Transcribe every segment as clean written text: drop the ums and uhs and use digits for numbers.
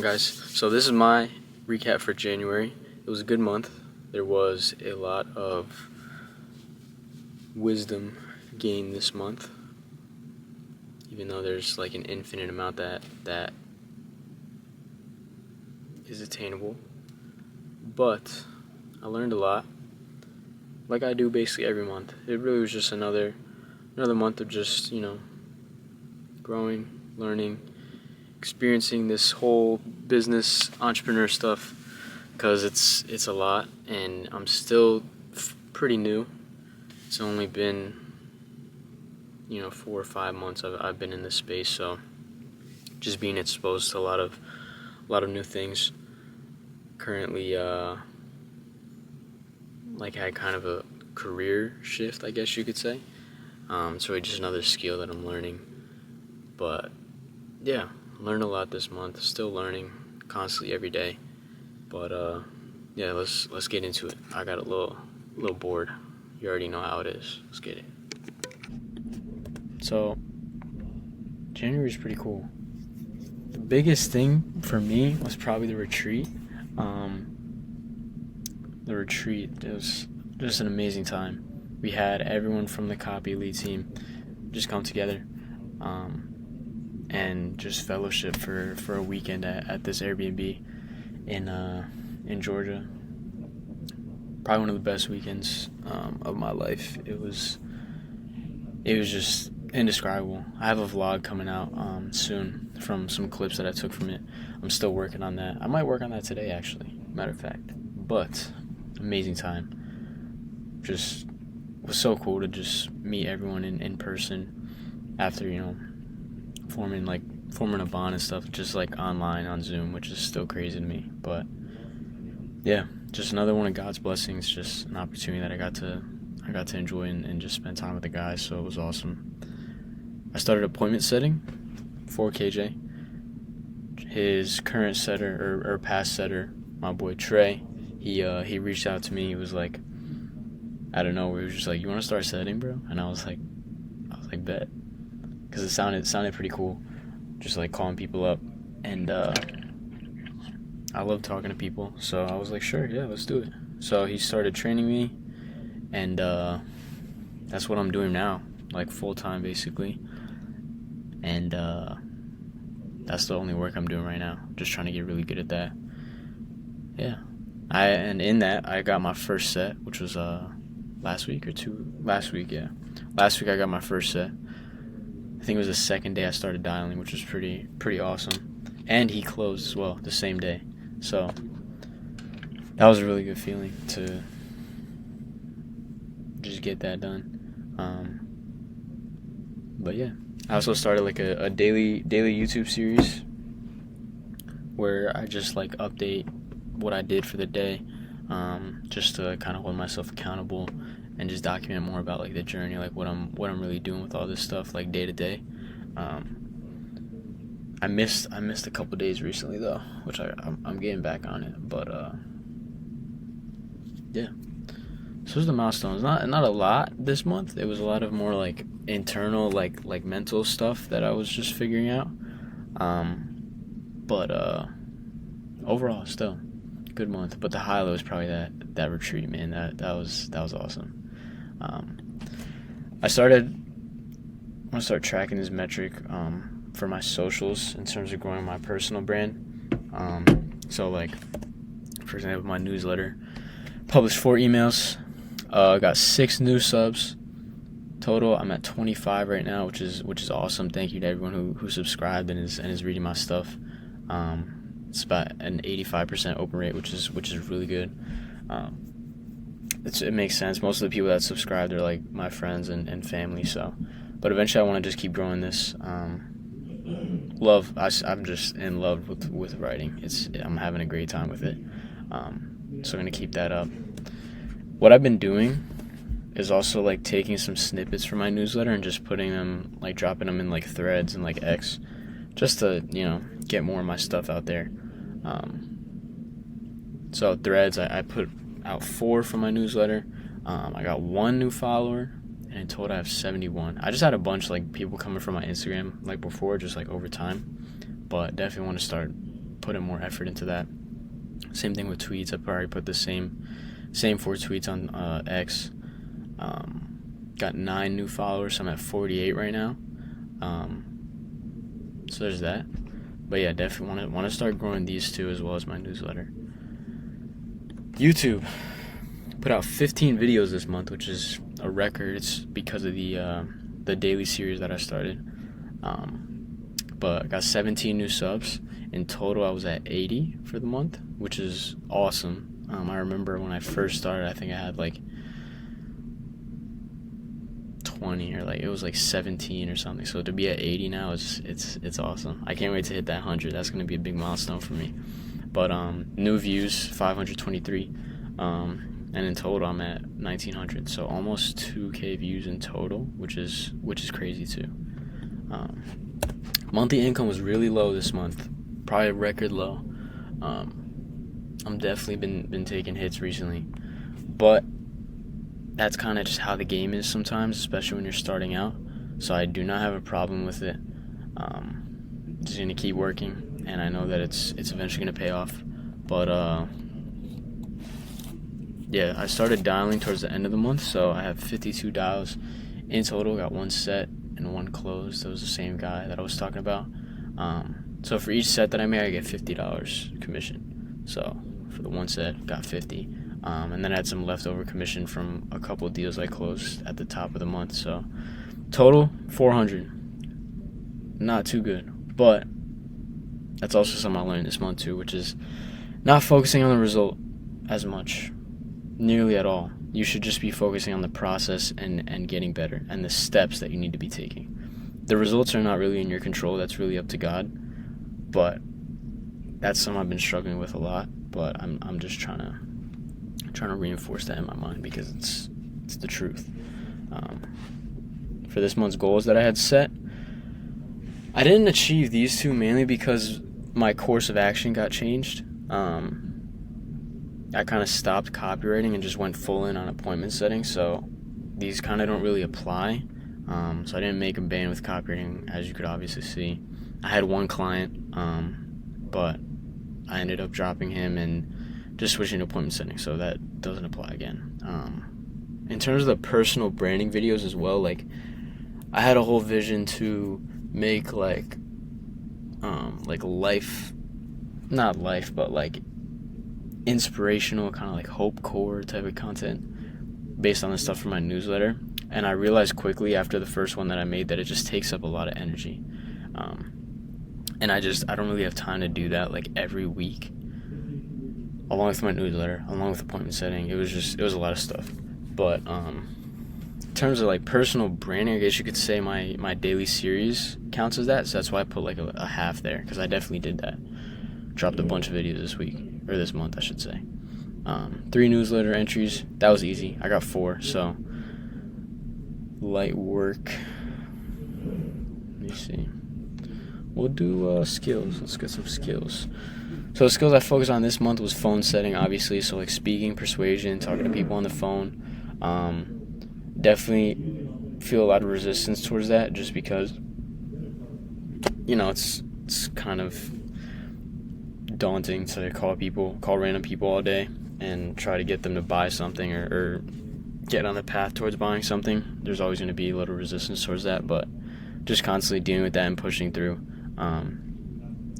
Guys, so this is my recap for January. It was a good month. There was a lot of wisdom gained this month, even though there's like an infinite amount that is attainable. But I learned a lot, like I do basically every month. It really was just another month of just growing, learning, experiencing this whole business entrepreneur stuff, because it's a lot, and I'm still pretty new. It's only been 4 or 5 months I've been in this space, so just being exposed to a lot of new things. Currently had kind of a career shift, I guess you could say. It's really just another skill that I'm learning. But yeah, learned a lot this month. Still learning constantly every day. But yeah, let's get into it. I got a little bored. You already know how it is. Let's get it. So January is pretty cool. The biggest thing for me was probably the retreat. The retreat, it was just an amazing time. We had everyone from the Copy Elite team just come together and just fellowship for a weekend at this Airbnb in Georgia. Probably one of the best weekends of my life. It was just indescribable. I have a vlog coming out soon from some clips that I took from it. I'm still working on that. I might work on that today, actually, matter of fact. But amazing time. Just was so cool to just meet everyone in person after forming a bond and stuff, just like online on Zoom, which is still crazy to me. But yeah, just another one of God's blessings, just an opportunity that I got to enjoy and just spend time with the guys. So it was awesome. I started appointment setting for KJ. His current setter or past setter, my boy Trey, he reached out to me. He was like, out of nowhere, he was just like, "You want to start setting, bro?" And I was like, bet, because it sounded pretty cool, just like calling people up, and I love talking to people, so I was like, sure, yeah, let's do it. So he started training me, and that's what I'm doing now, like full time basically, and that's the only work I'm doing right now. Just trying to get really good at that. Yeah, in that I got my first set, which was last week. Yeah, last week I got my first set. I think it was the second day I started dialing, which was pretty awesome. And he closed as well the same day, so that was a really good feeling to just get that done. But yeah, I also started like a daily YouTube series where I just like update what I did for the day, just to kind of hold myself accountable and just document more about like the journey, like what I'm really doing with all this stuff, like day to day. I missed a couple days recently though, which I'm getting back on it, but yeah. So those are the milestones. Not a lot this month. It was a lot of more like internal, like mental stuff that I was just figuring out. But overall, still good month. But the highlight was probably that retreat, man. That was awesome. I want to start tracking this metric for my socials in terms of growing my personal brand. So like, for example, my newsletter published 4 emails. I got 6 new subs total. I'm at 25 right now, which is awesome. Thank you to everyone who subscribed and is reading my stuff. It's about an 85% open rate, which is really good. It makes sense. Most of the people that subscribed are like my friends and family. So, but eventually I want to just keep growing this. I'm just in love with writing. I'm having a great time with it. So I'm gonna keep that up. What I've been doing is also like taking some snippets from my newsletter and just putting them, like dropping them in like threads and like X, just to get more of my stuff out there. So threads, I put out 4 from my newsletter. I got 1 new follower, and in total I have 71. I just had a bunch like people coming from my Instagram like before, just like over time, but definitely want to start putting more effort into that. Same thing with tweets. I probably put the same 4 tweets on X. Got 9 new followers, so I'm at 48 right now. So there's that. But yeah, definitely want to start growing these two as well as my newsletter. YouTube put out 15 videos this month, which is a record. It's because of the daily series that I started. But I got 17 new subs. In total, I was at 80 for the month, which is awesome. I remember when I first started, I think I had like 20 or like it was like 17 or something. So to be at 80 now it's awesome. I can't wait to hit that 100. That's gonna be a big milestone for me. But new views 523, and in total I'm at 1900. So almost 2K views in total, which is crazy too. Monthly income was really low this month, probably record low. I'm definitely been taking hits recently, but that's kind of just how the game is sometimes, especially when you're starting out. So I do not have a problem with it. Just gonna keep working, and I know that it's eventually gonna pay off. But yeah, I started dialing towards the end of the month, so I have 52 dials in total. Got 1 set and 1 closed. That was the same guy that I was talking about. So for each set that I make, I get $50 commission. So for the 1 set, got 50. And then I had some leftover commission from a couple of deals I closed at the top of the month. So total 400. Not too good, but that's also something I learned this month too, which is not focusing on the result as much, nearly at all. You should just be focusing on the process and getting better and the steps that you need to be taking. The results are not really in your control. That's really up to God. But that's something I've been struggling with a lot. But I'm just trying to reinforce that in my mind because it's the truth. For this month's goals that I had set, I didn't achieve these two mainly because my course of action got changed. I kind of stopped copywriting and just went full in on appointment setting, so these kind of don't really apply. So I didn't make a band with copywriting, as you could obviously see. I had 1 client, but I ended up dropping him and just switching to appointment setting, so that doesn't apply again. In terms of the personal branding videos as well, like I had a whole vision to make like life, not life, but like inspirational, kind of like hope core type of content based on the stuff from my newsletter. And I realized quickly after the first one that I made that it just takes up a lot of energy. And I don't really have time to do that like every week, along with my newsletter, along with appointment setting. It was a lot of stuff. But in terms of like personal branding, I guess you could say my daily series counts as that. So that's why I put like a half there, because I definitely did that. Dropped a bunch of videos this week, or this month I should say. 3 newsletter entries, that was easy. I got 4, so light work. Let me see. We'll do skills. Let's get some skills. So the skills I focused on this month was phone setting, obviously. So like speaking, persuasion, talking to people on the phone. Definitely feel a lot of resistance towards that, just because it's kind of daunting to call random people all day and try to get them to buy something or get on the path towards buying something. There's always going to be a little resistance towards that, but just constantly dealing with that and pushing through.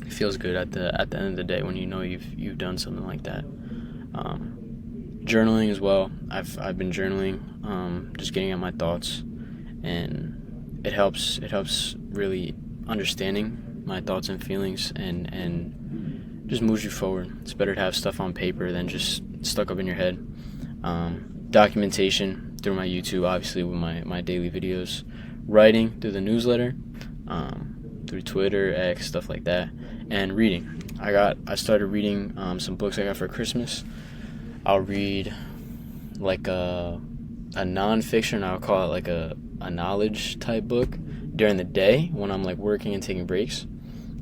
It feels good at the end of the day when you know you've done something like that. Journaling as well. I've been journaling, just getting out my thoughts, and it helps really understanding my thoughts and feelings and just moves you forward. It's better to have stuff on paper than just stuck up in your head. Documentation through my YouTube, obviously with my daily videos, writing through the newsletter, through Twitter, X, stuff like that, and reading. I started reading some books I got for Christmas. I'll read like a non-fiction, I'll call it like a knowledge type book during the day when I'm like working and taking breaks,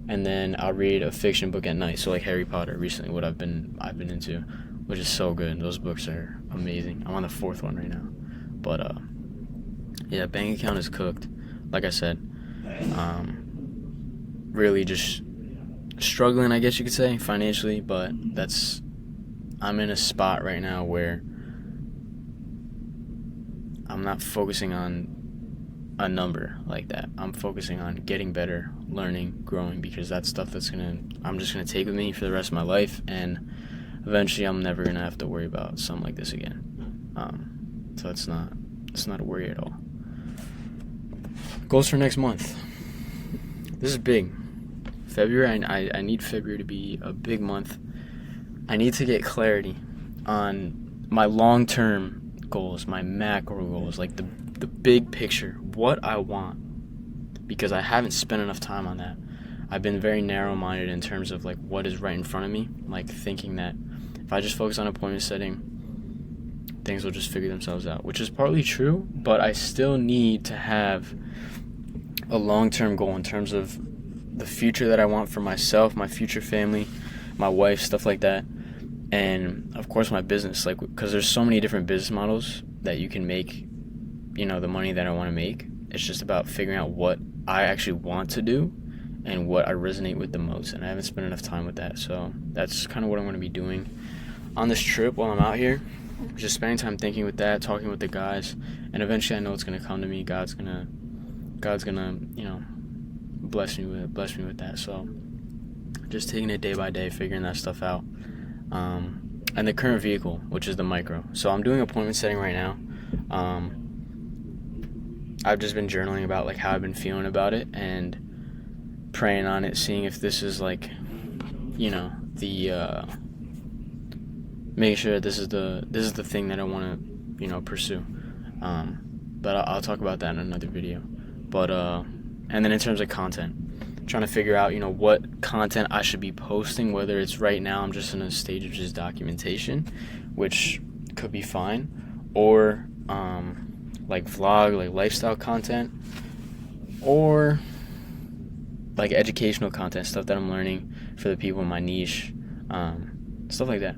and then I'll read a fiction book at night. So like Harry Potter recently, what I've been into, which is so good. Those books are amazing. I'm on the 4th one right now, but yeah, bank account is cooked. Like I said, really just struggling, I guess you could say, financially, but I'm in a spot right now where I'm not focusing on a number like that. I'm focusing on getting better, learning, growing, because that's stuff I'm just gonna take with me for the rest of my life, and eventually I'm never gonna have to worry about something like this again. So it's not a worry at all. Goals for next month. This is big. February, I need February to be a big month. I need to get clarity on my long-term goals, my macro goals, like the big picture, what I want, because I haven't spent enough time on that. I've been very narrow-minded in terms of like what is right in front of me, like thinking that if I just focus on appointment setting, things will just figure themselves out, which is partly true, but I still need to have a long-term goal in terms of the future that I want for myself, my future family, my wife, stuff like that, and of course my business, like, because there's so many different business models that you can make, the money that I want to make. It's just about figuring out what I actually want to do and what I resonate with the most, and I haven't spent enough time with that, so that's kind of what I'm going to be doing on this trip while I'm out here, just spending time thinking with that, talking with the guys, and eventually I know it's going to come to me. God's gonna bless me with that. So just taking it day by day, figuring that stuff out. And the current vehicle, which is the Micro. So I'm doing appointment setting right now. I've just been journaling about like how I've been feeling about it and praying on it, seeing if this is like, making sure that this is the thing that I want to, pursue. But I'll talk about that in another video. But and then in terms of content, trying to figure out, what content I should be posting, whether it's right now I'm just in a stage of just documentation, which could be fine, or like vlog, like lifestyle content, or like educational content, stuff that I'm learning for the people in my niche, stuff like that.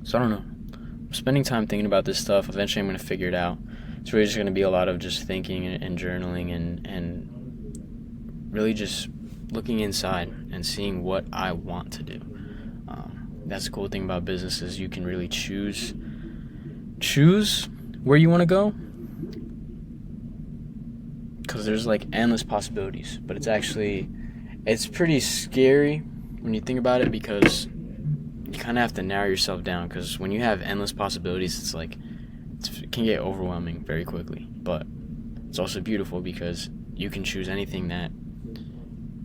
So I don't know. I'm spending time thinking about this stuff. Eventually I'm going to figure it out. It's really just going to be a lot of just thinking and journaling and really just looking inside and seeing what I want to do. That's the cool thing about business is you can really choose where you want to go, because there's like endless possibilities, but it's pretty scary when you think about it, because you kind of have to narrow yourself down, because when you have endless possibilities, it can get overwhelming very quickly. But it's also beautiful because you can choose anything that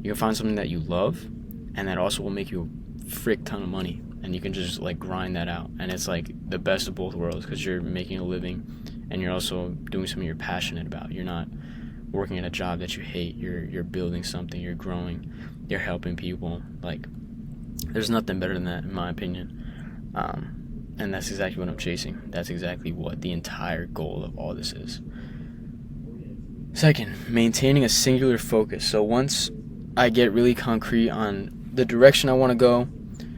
you can find, something that you love, and that also will make you a frick ton of money, and you can just like grind that out, and it's like the best of both worlds, because you're making a living and you're also doing something you're passionate about. You're not working at a job that you hate. You're building something, you're growing, you're helping people. Like, there's nothing better than that, in my opinion. And that's exactly what I'm chasing. That's exactly what the entire goal of all this is. Second, maintaining a singular focus. So once I get really concrete on the direction I want to go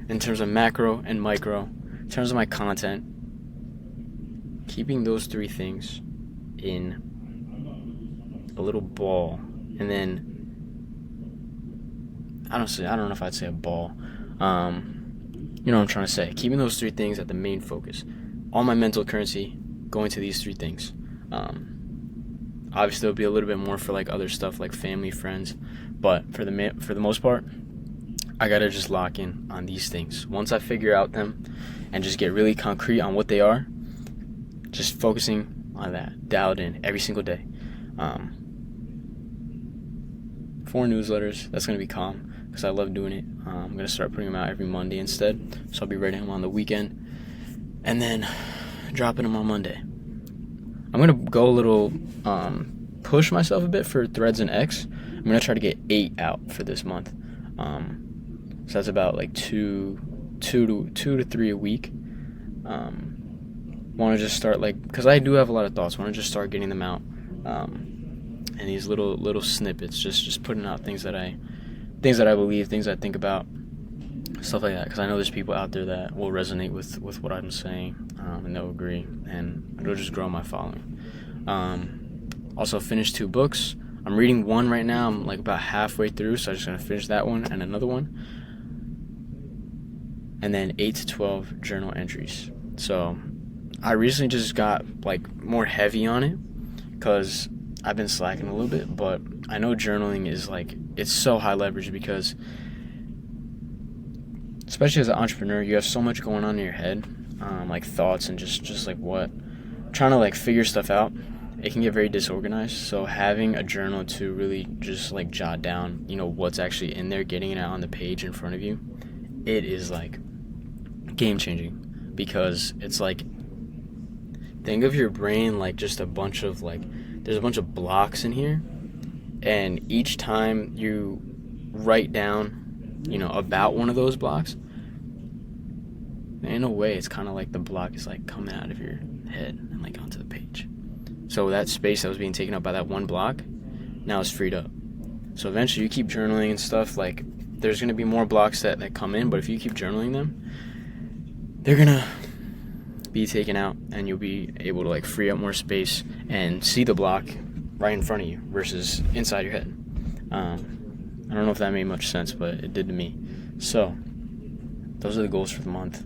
in terms of macro and micro, in terms of my content, keeping those three things in a little ball, and then I don't know if I'd say a ball. You know what I'm trying to say. Keeping those three things at the main focus. All my mental currency going to these three things. Obviously, there'll be a little bit more for like other stuff like family, friends, but for the most part, I gotta just lock in on these things. Once I figure out them and just get really concrete on what they are, just focusing on that, dialed in every single day. 4 newsletters. That's gonna be calm, because I love doing it. I'm going to start putting them out every Monday instead, so I'll be writing them on the weekend, and then dropping them on Monday. I'm going to go a little, push myself a bit for Threads and X. I'm going to try to get 8 out for this month. So that's about like 2 to 3 a week. Want to just start, like, because I do have a lot of thoughts. Want to just start getting them out, and these little snippets, just putting out things that I believe, things I think about, stuff like that, because I know there's people out there that will resonate with what I'm saying, and they'll agree, and it'll just grow my following. Also finished 2 books. I'm reading one right now. I'm like about halfway through, so I'm just going to finish that one and another one. And then 8 to 12 journal entries. So I recently just got like more heavy on it because I've been slacking a little bit, but I know journaling is like, it's so high leverage because especially as an entrepreneur, you have so much going on in your head, like thoughts and just like trying to like figure stuff out. It can get very disorganized. So having a journal to really just like jot down, what's actually in there, getting it out on the page in front of you, it is like game changing because it's like, think of your brain like just a bunch of like, there's a bunch of blocks in here, and each time you write down about one of those blocks, in a way it's kind of like the block is like coming out of your head and like onto the page. So that space that was being taken up by that one block now is freed up. So eventually you keep journaling and stuff, like there's going to be more blocks that come in, but if you keep journaling them, they're going to be taken out and you'll be able to like free up more space and see the block right in front of you versus inside your head. I don't know if that made much sense, but it did to me. So those are the goals for the month.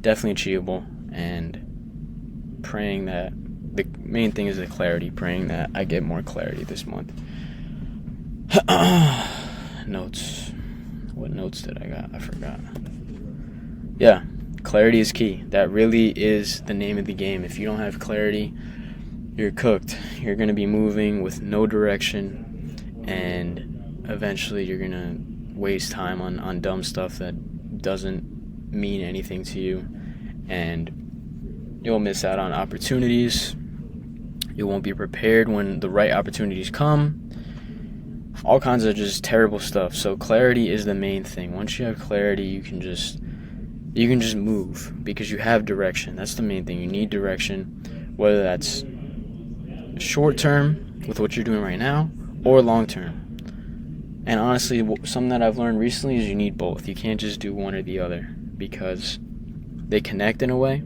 Definitely achievable, and praying that the main thing is the clarity, praying that I get more clarity this month. Notes. What notes did I got? I forgot. Yeah, clarity is key. That really is the name of the game. If you don't have clarity, you're cooked. You're going to be moving with no direction, and eventually you're going to waste time on dumb stuff that doesn't mean anything to you, and you'll miss out on opportunities. You won't be prepared when the right opportunities come. All kinds of just terrible stuff. So clarity is the main thing. Once you have clarity, you can just move because you have direction. That's the main thing. You need direction, whether that's short term with what you're doing right now or long term. And honestly, something that I've learned recently is you need both. You can't just do one or the other because they connect in a way.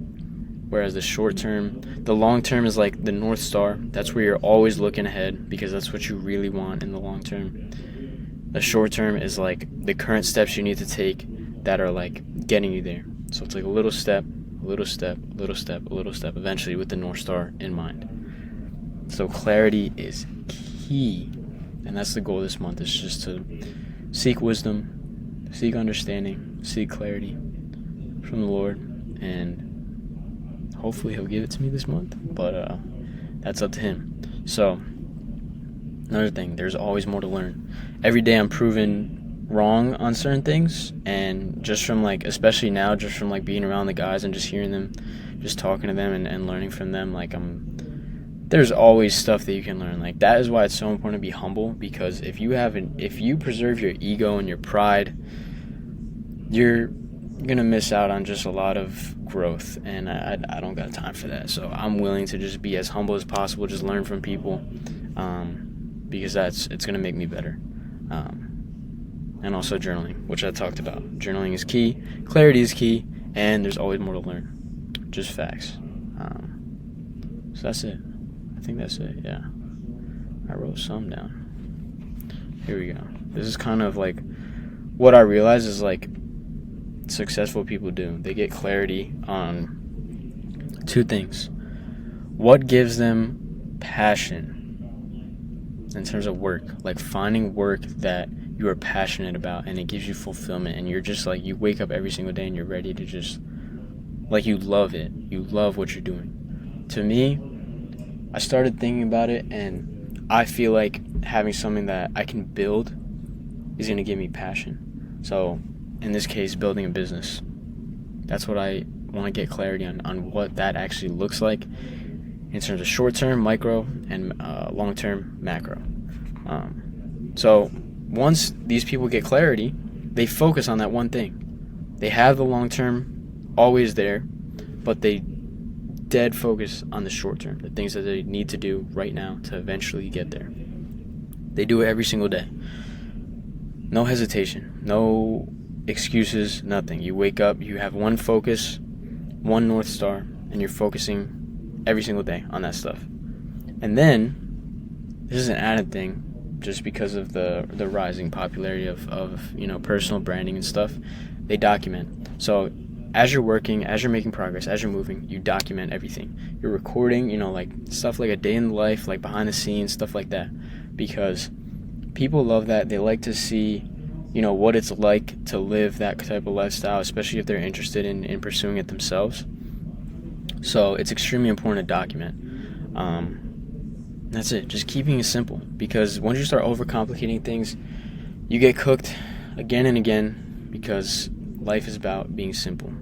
Whereas the long term is like the North Star. That's where you're always looking ahead because that's what you really want in the long term. The short term is like the current steps you need to take that are like getting you there. So it's like a little step, a little step, a little step, a little step, eventually with the North Star in mind. So clarity is key. And that's the goal this month, is just to seek wisdom, seek understanding, seek clarity from the Lord, and hopefully he'll give it to me this month, but that's up to him. So another thing, there's always more to learn. Every day I'm proven wrong on certain things, and just from like, especially now, just from like being around the guys and just hearing them, just talking to them and learning from them, like there's always stuff that you can learn. Like that is why it's so important to be humble, because if you preserve your ego and your pride, you're gonna miss out on just a lot of growth, and I don't got time for that. So I'm willing to just be as humble as possible, just learn from people, because it's gonna make me better. And also journaling, which I talked about. Journaling is key, clarity is key, and there's always more to learn. Just facts. So that's it. I think that's it. Yeah, I wrote some down. Here we go. This is kind of like what I realize is like successful people do. They get clarity on two things. What gives them passion in terms of work, like finding work that you are passionate about and it gives you fulfillment, and you're just like, you wake up every single day and you're ready to just, like, you love it. You love what you're doing. To me, I started thinking about it, and I feel like having something that I can build is going to give me passion. So in this case, building a business. That's what I want to get clarity on what that actually looks like in terms of short-term, micro, and long-term, macro. So once these people get clarity, they focus on that one thing. They have the long-term always there, but they dead focus on the short-term, the things that they need to do right now to eventually get there. They do it every single day. No hesitation, no excuses, nothing. You wake up, you have one focus, one North Star, and you're focusing every single day on that stuff. And then, this is an added thing, just because of the rising popularity of personal branding and stuff. They document. So as you're working, as you're making progress, as you're moving, you document everything. You're recording, like stuff like a day in the life, like behind the scenes, stuff like that, because people love that. They like to see what it's like to live that type of lifestyle, especially if they're interested in pursuing it themselves. So it's extremely important to document. That's it. Just keeping it simple, because once you start overcomplicating things, you get cooked again and again, because life is about being simple.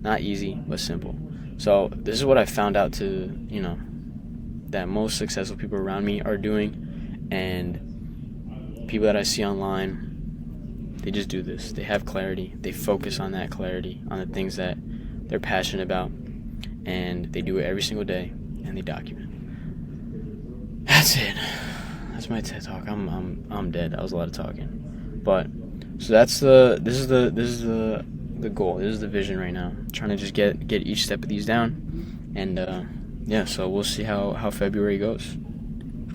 Not easy, but simple. So this is what I found out that most successful people around me are doing, and people that I see online, they just do this. They have clarity. They focus on that clarity, on the things that they're passionate about, and they do it every single day, and they document. That's it. That's my TED Talk. I'm dead. That was a lot of talking. But so this is the goal. This is the vision right now. I'm trying to just get each step of these down, and so we'll see how February goes.